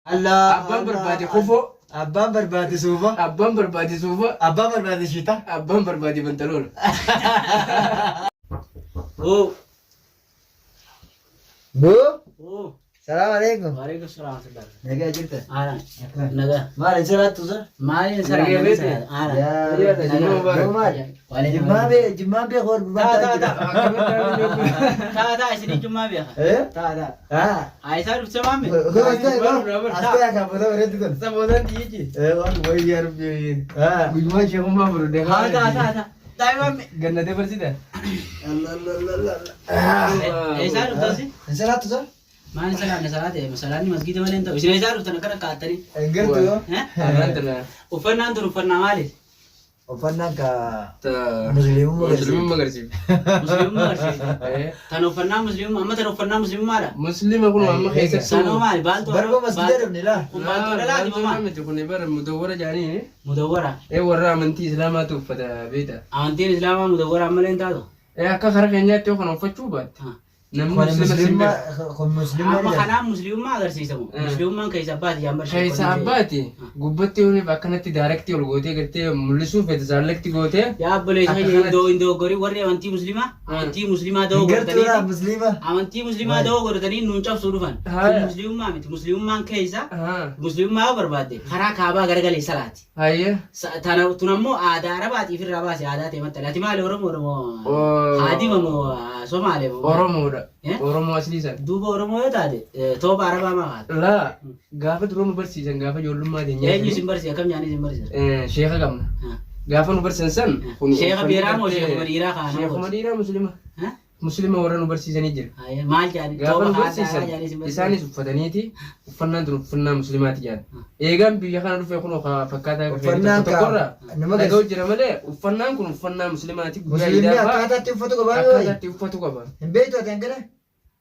Allah. Abbaan barbaade kofoo. Abbaan barbaade suufa. Abbaan barbaade suufa. Abbaan barbaade shita. Abbaan barbaade bantalool. Oh. Bu. Oh. Salam alaikum. Waalaikumsalam. Nagaa jirta? Alan. Naga. Maal insalaatu sir? Maalin sana Naga naga bete. sana. Alan. Jimmaa bee hoor Taata isini jumma beeka. Taata. Aisaa dhufte maammi. Astaa kan bada bareedu kun. Sabootaan dhiyeechi. Waan wayyaa rabbii. Guyyaa sheekummaa furudee. Haa taata. Daa'imman. Gannatee barsiisa. Aisaa dhufte. Insalaatu sir? Maalin sana salaate masalaanni masgiida malee hin ta'u. Isin aisaa dhuftan akkana kaa'attanii. Engartu yoo. Uffannaan tun uffannaa maali? Uffannaan ka musliimummaa Musliimummaa agarsiisa. Musliimummaa agarsiisa. Tan uffannaa musliimummaa amma tan uffannaa musliimummaadha. Musliima kun amma keessa. Sanoo maali? Baaltu Barba masgiida dhufni laa. Kun baaltu dhalaati mamaa. Kun bara mudawwara jaanii. Mudawwara. Warra amantii islaamaatu uffata beeta. Amantiin islaamaa mudawwara malee hin taatu. Akka karaa keenyaatti yoo kana uffachuu baate. Namni musliimummaa amma kanaan musliimummaa agarsiisamu. Musliimummaan keessa abbaati jaambar keessa abbaati gubbatti yoo akkanatti daarektii ol gootee gartee mul'isuuf feete saalekti gootee yaa abboleessa indoo gorii warri amantii musliimaa da'oo godhatanii amantii musliimaa da'oo godhatanii nuun cabsuu dhufan. Musliimummaa miti musliimummaan keessa musliimummaa yoo barbaadde karaa kaabaa garagalee salaati. Tun ammoo aadaa arabaatiif irraa baase aadaa ta'e mattale. Ati maali Oromoo haadima moo Somaalee moo Oromoodha. Oromoo asli san. Duuba Oromoo yoo taate tooba arabaa maqaadha. Laa gaafa duroo nu barsiisan gaafa ijoollummaa deenya. Eenyu isin barsiisa akkam nyaanii isin barsiisa? Sheeka qabna. Gaafa nu barsiisan san. Sheeka beeraa moo sheeka madiiraa kaana? Sheeka madiiraa muslima. Muslima warra nu barsiisanii jira. Maal jaani? Gaafa nu barsiisan isaanis uffataniiti uffannaan tun uffannaa muslimaati jaani. Eegaan biyya kana dhufee kun fakkaataa tokkorraa dhaga'u jira malee uffannaan kun uffannaa muslimaati. Musliimni akkaataatti uffatu qaba. Akkaataatti uffatu qaba. Hin beektu ati hangana?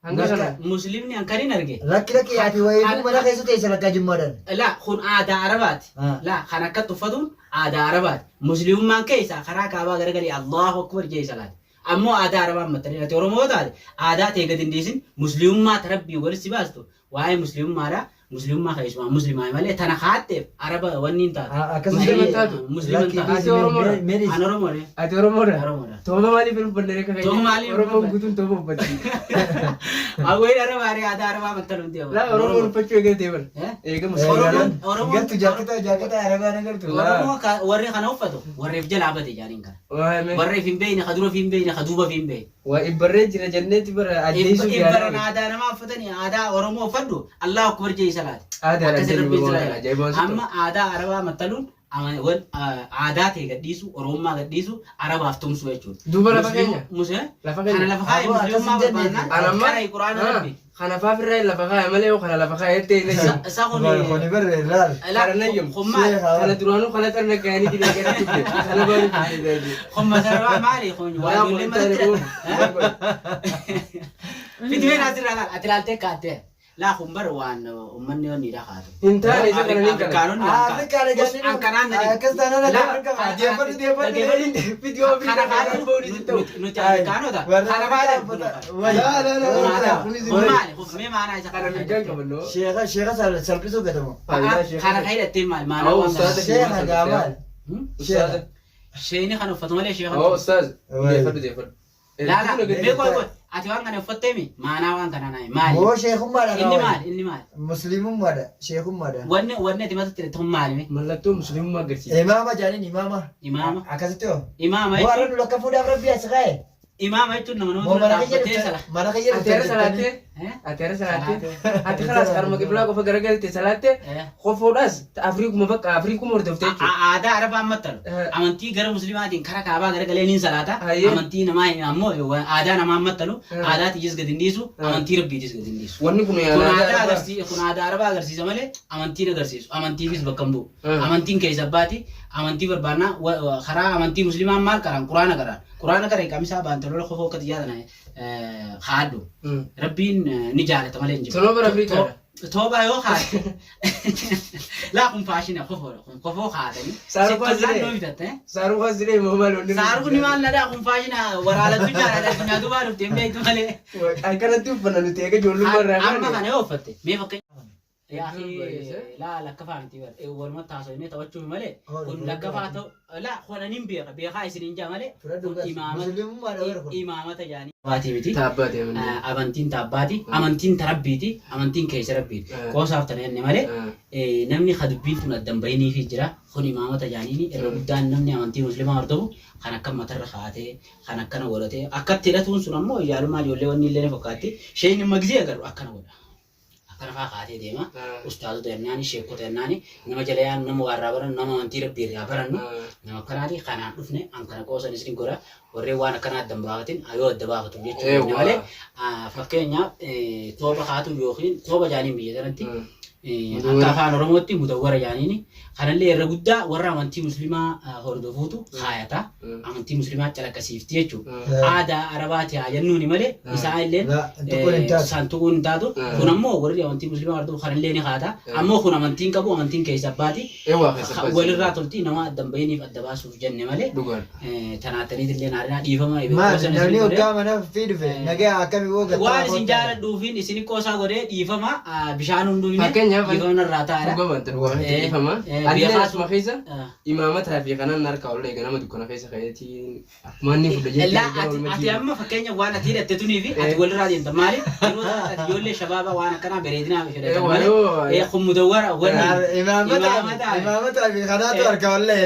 Hanga kana. Musliimni hanqaniin arge. Rakki ati wayii mana keessa teessa rakkaa jimmaadhaan. La kun aadaa arabaati. La kan akkatti uffatuun aadaa arabaati. Musliimummaan keessa karaa kaabaa garagalee Allahu akbar jee salaati. Ammoo aadaa arabaan mattanii ati Oromoo taate aadaa ta'e gadi hin dhiisin musliimummaa tarabbii walitti baastu waa'ee musliimummaadha. Musliimummaa keessumaa musliimaa malee tana haatteef araba wanni hin taatu. Musliima taatu. Musliima taatu. Ati Oromoodha. Ani Oromoodha. Ati Oromoodha. Oromoodha. Tooma maaliif hin uffanne reeka Tooma maaliif hin Oromoon guutuun tooma uffatti. Awween arabaa aadaa arabaa mattaluun deema. Laa Oromoon uffachuu eegalte bara. Eega Oromoon galtu jaakata arabaa na galtu. Oromoo warri kana uffatu warreef jalaa bate jaaniin kana. Warreef hin beeyne kadura fi hin beeyne kaduuba fi hin beeyne. Waa ibbarree jira janneetti bara ajjeesuu ibbaran aadaa namaa uffatanii aadaa Oromoo uffadhu Allahu akbar jee salaati. Amma aadaa arabaa mattaluun aadaa ta'e gadhiisu Oromummaa gadhiisu arabaaf tumsu jechuudha. Duuba lafa keenya. Lafa keenya. Kana lafa kaa'e musliimummaa barbaannaan karaa quraana rabbi. Kana faafirraa lafa kaa'e malee yoo kana lafa kaa'e ta'e na jiru. Isa kuni. Kuni barree laal. Kana na jiru. Kana duraanuu kana xarna ga'anii dibee gara tuffe. Kana baay'ee tuffe. Humna sarara maali kuni waa ijoollee malee. Fidween asirraa laal ati laaltee kaattee. La kumbar waan ummanni yoo niidha kaatu. Intaane isa kana ni kana. Kaanonni ankanaan nani. Akkas taanaan deebbani Video kana kaatu nuti kaanota. Kana baala. Maali mee maanaa isa kana mirgaan qabanno. Sheeka salphisuu gadamu. Kana kaydhattee maali maanaa waan sheeka gaamaal. Sheeni kan uffatu malee sheeka. Ustaaz. Deeffadhu. Laala mee koy ati waan kana uffatteemi maanaa waan kana naay maali? Moo sheekummaadha. Inni maali? Musliimummaadha. Sheekummaadha. Wanni ati mata ture tun maali? Mallattoo musliimummaa agarsiisa. Imaama jaaniin imaama. Imaama. Akkasitti hoo? Imaama jechuun. Warra lakka fuudhaaf rabbi as kaa'e. Imaama jechuun nama mana kiyya Ateera salaattee. Ateera salaattee. Ati kalaas karma qiblaa qofa garagalte salaattee. Qofoodhaas Afriikuma bakka Afriikuma hordoftee jechuudha. Aadaa arabaan mattalu. Amantii gara musliimaatiin karaa kaabaa garagalee ni salaata. Amantii namaa ammoo aadaa namaa mattalu. Aadaa tiyis gadi hin dhiisu. Amantii rabbiitis gadi hin dhiisu. Wanni kun kun aadaa arabaa agarsiisa malee amantiin agarsiisu. Amantiifis bakka hin bu'u. Amantiin keessa abbaati. Amantii barbaannaa karaa amantii musliimaan maal qaraan quraana qaraan. Quraana qaree qamisaa baantolola qofoo akkati yaadana haadhu. Rabbiin ni jaalata malee hin jiru. Toloo bara Afrikaa. Tooba yoo haadhu. Laa kun faashina qofoo haadhanii. Saaruu faasiree moo maal onni. Saaruu ni maal nadhaa kun faashina waraalatu jaalala addunyaa dubaa dhufte hin beektu malee. Akkanatti uffanna nuti eega ijoollummaa irraa. Amma kana yoo uffatte mee fakkeenya. يا أخي لا لا كفاك تبر والما تاسوني توجه ماله كن لا كفاته لا خلنا نبيع بيخا يسرين جماله إمامة يعني باتي بتي تاباتي أمانتين تاباتي أمانتين تربيتي أمانتين كيس ربيت كوس أفتنا إني ماله نمني خدبين فن الدم بيني في جرا خن إمامة جانيني الرجال نمني أمانتين مسلم أردو خنا كم متر خاته خنا كنا ولته أكتر تلاتون سنامو يالو ما يولي وني لين فكاتي شيء نمجزي أقدر أكنا ولا أكنا فاقاتي ديما أستاذ ترناني شيخ ترناني نما جليان نما وارابرن نما أنتير بيرابرن نما كناري خنا رفني أنكنا كوسا نسرين كورا وريوانا كنا دمباغتين أيوة دباغتون يجوا نمالي فكينيا توبا خاتو يوخين توبا جاني بيجرانتي أكافان رموتي مدورة جانيني خنا اللي رجودا ورا أمانتي مسلمة هردوفوتو خايتا أمانتي مسلمة تلا كسيفتي يجوا عادة عرباتي عجنوني مالي إسرائيل سانتوون دادو كنامو ورا أمانتي مسلمة هردو خنا اللي نخاتا أمو خنا أمانتين كابو أمانتين كيساباتي ولرا تلتي نما دمبيني في الدباس في جنة مالي تناتني اللي نارنا ديفما ما نبني وكام أنا في دفع نجا أكمل وقت وان سنجارة دوفين إسني كوسا غوري ديفما بيشانون دوفين يفهم الراتة فما أدينا اسمه خيزة إمامتها في قناة نارك ولا يجنا دكنا خيزة خيتي ماني فلجي لا أتي أما فكيني وانا تيرة تتوني في أتقول رادي أنت مالي يقول لي شباب وانا كنا بريدنا في هذا مالي يا خم مدور أول إمامتها في قناة نارك ولا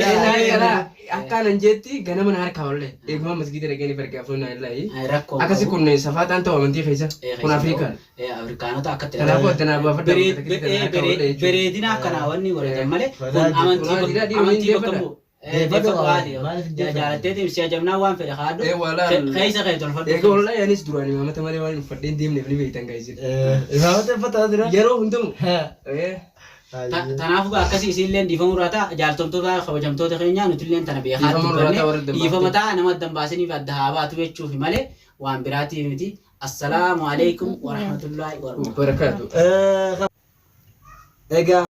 لا أكان نجتي جنا من نارك ولا إجماع مسجد رجعني فرق فلنا إلا أكاسي كنا سفات أنت ومنتي خيزة كنا أفريقيا أفريقيا نتا أكتر أنا بقول أنا بفرد beredina kana wanni warate male kun amanti bakamu jaalatee ibsiya jamnaa waan fedhe haadhu keessa kee tolfadhu eega wallaa yaanis duraanii maamata malee waan fadheen deemneef ni beektan gaayisiin imaamata uffataa dura yeroo hundumu tanaafuu akkasii isinillee dhiifamuu raata jaaltomtoota kabajamtoota keenyaa nutillee tana beekaatti banne dhiifama ta'a nama dambaasiniif adda haa baatu jechuuf malee waan biraatiif miti assalaamu alaikum warahmatullaahi wabarakaatu Egaa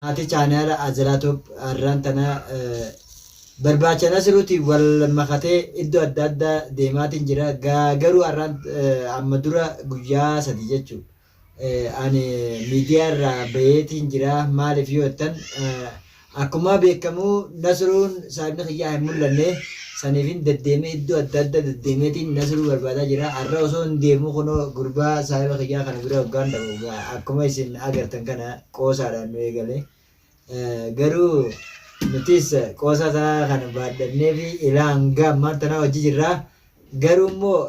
ati chaanala Azalaatoob arraan tana barbaacha Nasiruuti wal makatee iddoo adda addaa deemaatiin jira. Garuu arraan amma dura guyyaa 3 jechuudha. Ani miidiyaa irraa baheetiin jira. Maaliif yoo jettan akkuma beekamu Nasiruun saayibni xiyyaa hin mul'anne saniifin deddeemee iddoo adda addaa deddeemeetiin Nasiruu barbaadaa jira. Har'a osoo hin deemu kunoo gurbaa saayiba xiyyaa kana bira hoggaan dhabu akkuma isin agartan kana qoosaadhaan nu eegale. Garuu nutis qoosaa isaa kana baadhannee fi ilaan gammaan tanaa hojii jirra. Garuu immoo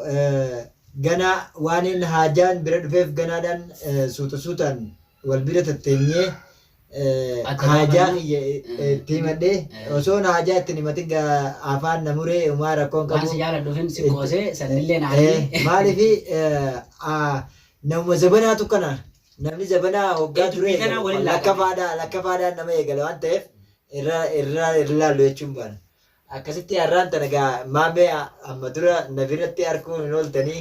gana waan hin haajaan bira dhufeef ganaadhaan suutaan wal bira tatteenyee haajaa tiimadhee osoo haajaa ittiin himatin afaan namuree umaa rakkoon qabu. Waan si jaaladhuufin si qoosee sanillee naannii. Maaliif nama zabanaatu kana namni zabanaa hoggaa ture lakkafaadhaan nama eegala waan ta'eef irraa ilaallu jechuun baana. Akkasitti har'aan tana gaa maamee amma dura na biratti arguun hin ooltanii.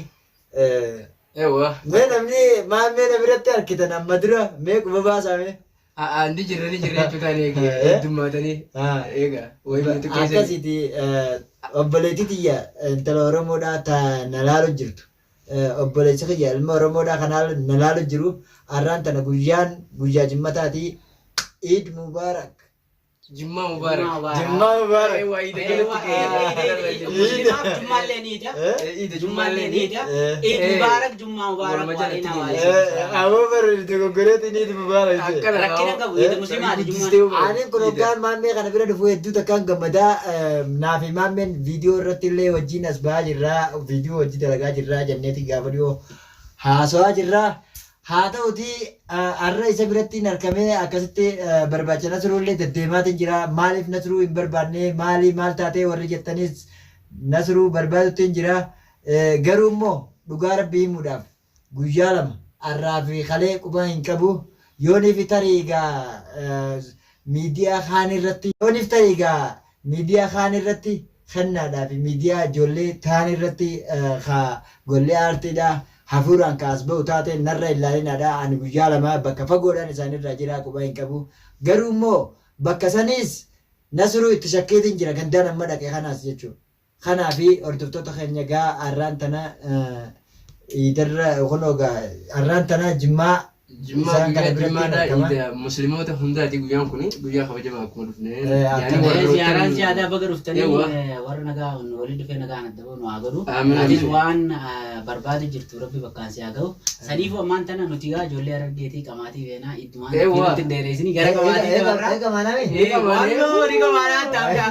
Mee namni maamee na biratti argitan amma dura mee quba baasamee. Andi jirani jechuutaan heddummaatanii eega akkasiiti obboleettii tiyya intala Oromoodhaa na laalu jirtu obboleessi kiyya ilma Oromoodhaa kan na laalu jiru har'aan tana guyyaa jimmataati Eid Mubarak Jummaa Mubaarak. Jummaa Mubaarak. Jummaallee niita. Jummaallee niita. Eid Mubaarak Jummaa Mubaarak. Aboo bareedu goggoreetti Eid Mubaarak. Rakkina qabu Eid Muslimaati Jummaa. Ani kun hoggaan maammee kana bira dhufu hedduu takkaan gammadaa naaf maammeen viidiyoo irratti illee wajjin as ba'aa jirraa viidiyoo hojii dalagaa jirraa jenneeti gaafa dhiyoo haasawaa jirraa. Haa ta'uti har'a isa biratti hin argamee akkasitti barbaacha Nasruullee deddeemaatiin jira. Maaliif Nasruu hin barbaanne maal taatee warri jettanis Nasruu barbaadutti hin jira. Garuu immoo dhugaa rabbii himuudhaaf guyyaa 2 har'aa fi kalee quba hin qabu. Yooniif tariigaa miidiyaa kaan irratti kennaadhaa fi miidiyaa ijoollee taan irratti gollee aartiidhaa. Hafuuraan kaas ba'u taate narra ilaalinaadha. Ani guyyaa 2 bakka fagoodhaan isaanirraa jira quba hin qabu. Garuu immoo bakka saniis Nasruu itti shakkeetiin jira gandaan amma dhaqe kanaas jechuudha. Kanaa fi hordoftoota keenya gaa har'aan tana idarra kunoo gaa har'aan tana Jimmaa Jimmaa guyyaa musliimoota hundaati guyyaan kun guyyaa kabajamaa akkuma dhufne. Ziyaaraan ziyaadaa baga dhuftanii warra nagaa waliin dhufee nagaa nadda nu haa godhu. Atis waan barbaadu jirtu rabbi bakkaan si haa ga'u. Saniifuu ammaan tana nuti gaa ijoollee Harargeetii qamaatii beenaa iddumaan itti dheereessanii gara qamaatii dabarraa. Wannoo ni qamaanaa taa'ee.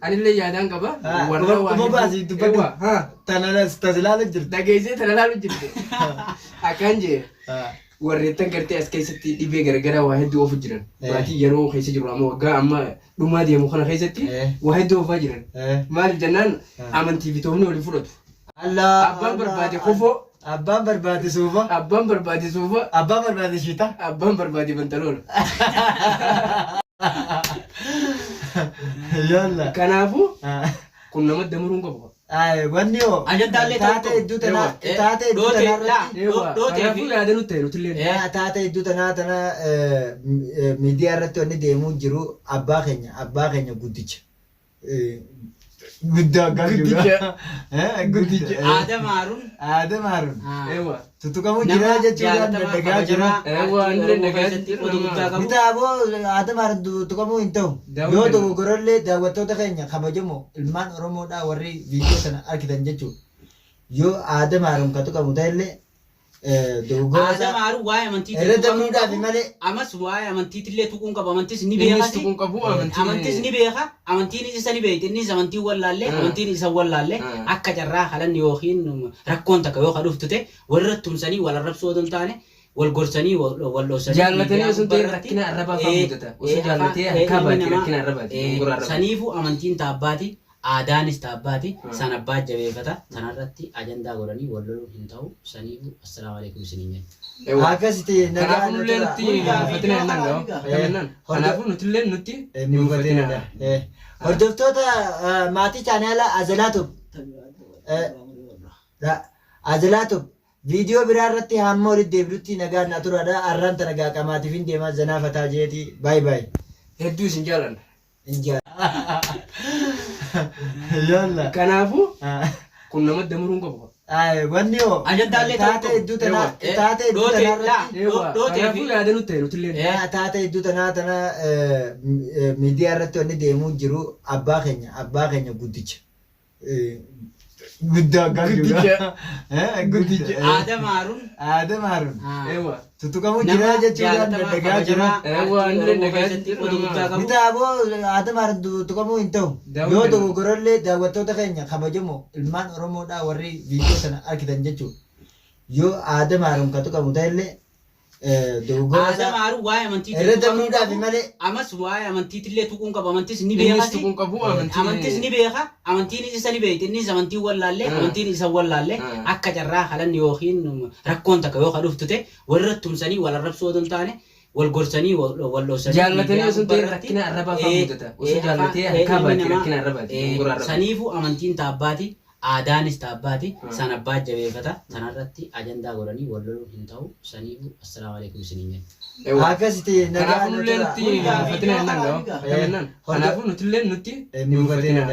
Anillee yaadaan qaba. Warra waa baasii dubbadhu. Tanalaalu jirti. Dhageessee tanalaalu jirti. Akkaan jee warreettan gartee as keessatti dhibee garagaraa waa hedduu oofu jiran. Maatii yeroo keessa jiru amma waggaa amma dhumaa deemu kana keessatti waa hedduu oofaa jiran. Maaliif jennaan amantii fi toofni waliin fudhatu. Abbaan barbaade kofoo. Abbaan barbaade suufa. Abbaan barbaade suufa. Abbaan barbaade shita. Abbaan barbaade bantaloolo. Yalla. Kanaafuu kun nama damuruun qabu. Wanni yoo ajandaalee taate hedduu tanaa Kanaafuu yaadanu ta'e nutillee. Taate hedduu tanaa miidiyaa irratti wanni deemuu jiru abbaa keenya guddicha. Guddaa guddicha. Aadam Haaruun. Tutuqamuu jira jechuudha daddagaa jira. Kitaaboo Aadam Haaruun tutuqamuu hin ta'u. Yoo dogoggorollee daawwattoota keenya kabajamoo ilmaan Oromoodhaa warri viidiyoo sana argitan jechuudha. Yoo Aadam Haaruun kan tuqamu ta'ellee dogoggora Aadam Haaruun waa'ee amantii irra dabruudhaaf malee amas waa'ee amantiitillee tuquun qaba amantis ni beeka tuquun qabu amantis ni beeka amantiin isa ni beekti innis amantii wallaallee amantiin isa wallaallee akka carraa halanni yookiin rakkoon takka yoo dhuftu ta'e walirra tumsanii wal arrabsoo otoo hin taane wal gorsanii wal dhoosanii jaallatanii osoo ta'e rakkina arrabaa fa'aa mudata osoo jaallatee harkaa baatee rakkina arrabaati saniifuu amantiin taabbaati aadaanis taabbaati san abbaa jabeeffata sanarratti ajandaa godhanii wal loluu hin ta'u saniifuu assalaamu alaikum isiniin jenna. Akkasitti kanaafuu nullee nutti fatina jennaan gahu kanaafuu nutillee nutti fatina. Hordoftoota maatii chaanaala Azalaatub viidiyoo biraa irratti hamma walitti deebi'utti nagaan na turaadha. Arraan tana gaa qamaatiif hin deemaa zanaa fataa jeeti. Baay baay. Hedduu isin jaalanna. Yalla. Kanaafuu kun nama damuruun qabu. Wanni yoo ajandaalee taate hedduu tanaa kanaafuu yaadanu ta'e nutillee. Taate hedduu tanaa miidiyaa irratti wanni deemuu jiru abbaa keenya guddicha. Guddaa guddicha. Aadam Haaruun. Tutuqamuu jira jechuudha daddagaa jira. Kitaaboo Aadam Haaruun tutuqamuu hin ta'u. Yoo dogoggorollee daawwattoota keenya kabajamoo ilmaan Oromoodhaa warri viidiyoo sana argitan jechuudha. Yoo Aadam Haaruun kan tuqamu ta'ellee dogoggora Aadam Haaruun waa'ee amantii irra dabruudhaaf malee amas waa'ee amantiitillee tuquun qaba amantis ni beeka tuquun qabu amantis ni beeka amantiin isa ni beekti innis amantii wallaallee amantiin isa wallaallee akka carraa halanni yookiin rakkoon takka yoo dhuftu ta'e walirra tumsanii wal arrabsoo otoo hin taane wal gorsanii wal dhoosanii jaallatanii osoo ta'e rakkina arrabaa fa'aa mudata osoo jaallatee harkaa baatee rakkina arrabaati saniifuu amantiin taabbaati aadaanis taabbaati san abbaa jabeeffata sanarratti ajandaa godhanii wal loluu hin ta'u saniifuu assalaamu alaikum isiniin jenna. Akkasitti kanaafuu nullee nutti fatina jennaan gahu kanaafuu nutillee nutti fatina.